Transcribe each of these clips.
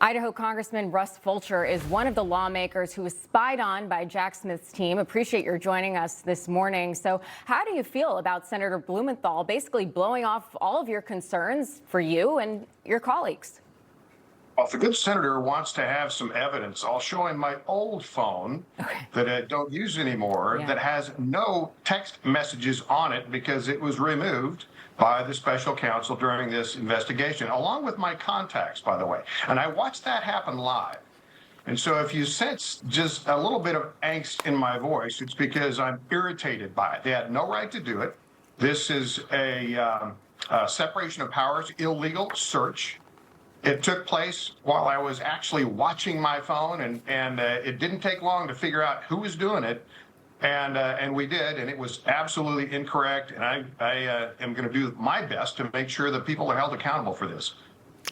Idaho Congressman Russ Fulcher is one of the lawmakers who was spied on by Jack Smith's team. Appreciate your joining us this morning. So how do you feel about Senator Blumenthal basically blowing off all of your concerns for you and your colleagues? Well, if the good senator wants to have some evidence, I'll show him my old phone that I don't use anymore that has no text messages on it because it was removed by the special counsel during this investigation, along with my contacts, by the way. And I watched that happen live. And so if you sense just a little bit of angst in my voice, it's because I'm irritated by it. They had no right to do it. This is a separation of powers, illegal search. It took place while I was actually watching my phone, and it didn't take long to figure out who was doing it. And we did, and it was absolutely incorrect. And I am going to do my best to make sure that people are held accountable for this.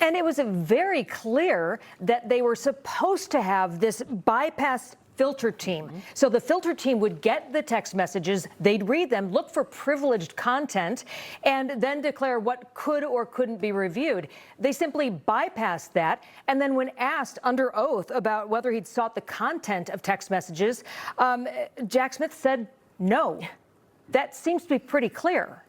And it was very clear that they were supposed to have this bypass filter team. So the filter team would get the text messages, they'd read them, look for privileged content, and then declare what could or couldn't be reviewed. They simply bypassed that. And then when asked under oath about whether he'd sought the content of text messages, Jack Smith said no. That seems to be pretty clear.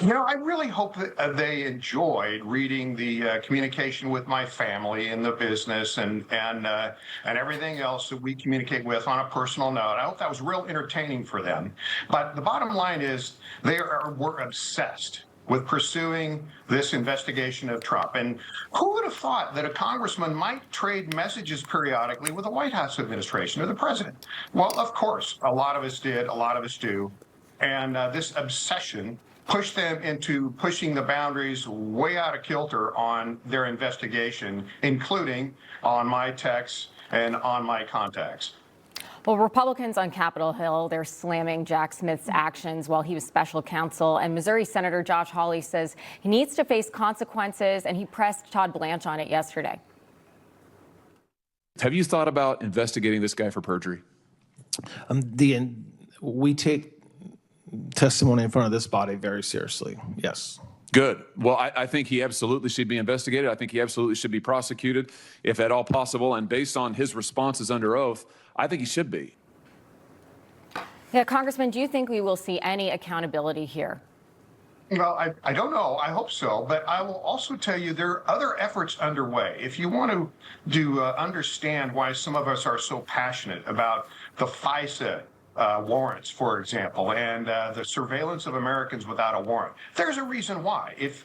You know, I really hope that they enjoyed reading the communication with my family and the business and everything else that we communicate with on a personal note. I hope that was real entertaining for them. But the bottom line is were obsessed with pursuing this investigation of Trump. And who would have thought that a congressman might trade messages periodically with the White House administration or the president? Well, of course, a lot of us did, a lot of us do. And this obsession pushed them into pushing the boundaries way out of kilter on their investigation, including on my texts and on my contacts. Well, Republicans on Capitol Hill, they're slamming Jack Smith's actions while he was special counsel. And Missouri Senator Josh Hawley says he needs to face consequences, and he pressed Todd Blanche on it yesterday. Have you thought about investigating this guy for perjury? We take testimony in front of this body very seriously. Yes. Good. Well, I think he absolutely should be investigated. I think he absolutely should be prosecuted, if at all possible. And based on his responses under oath, I think he should be. Yeah, Congressman, do you think we will see any accountability here? Well, I don't know. I hope so. But I will also tell you there are other efforts underway. If you want to understand why some of us are so passionate about the FISA warrants, for example, and the surveillance of Americans without a warrant. There's a reason why. If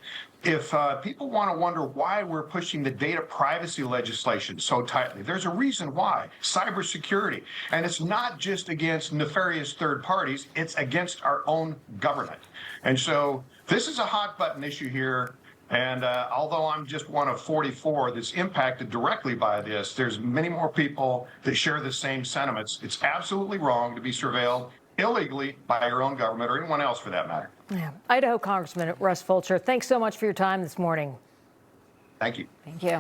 people want to wonder why we're pushing the data privacy legislation so tightly, there's a reason why. Cybersecurity. And it's not just against nefarious third parties, it's against our own government. And so this is a hot button issue here. And although I'm just one of 44 that's impacted directly by this, there's many more people that share the same sentiments. It's absolutely wrong to be surveilled illegally by your own government or anyone else for that matter. Yeah. Idaho Congressman Russ Fulcher, thanks so much for your time this morning. Thank you. Thank you.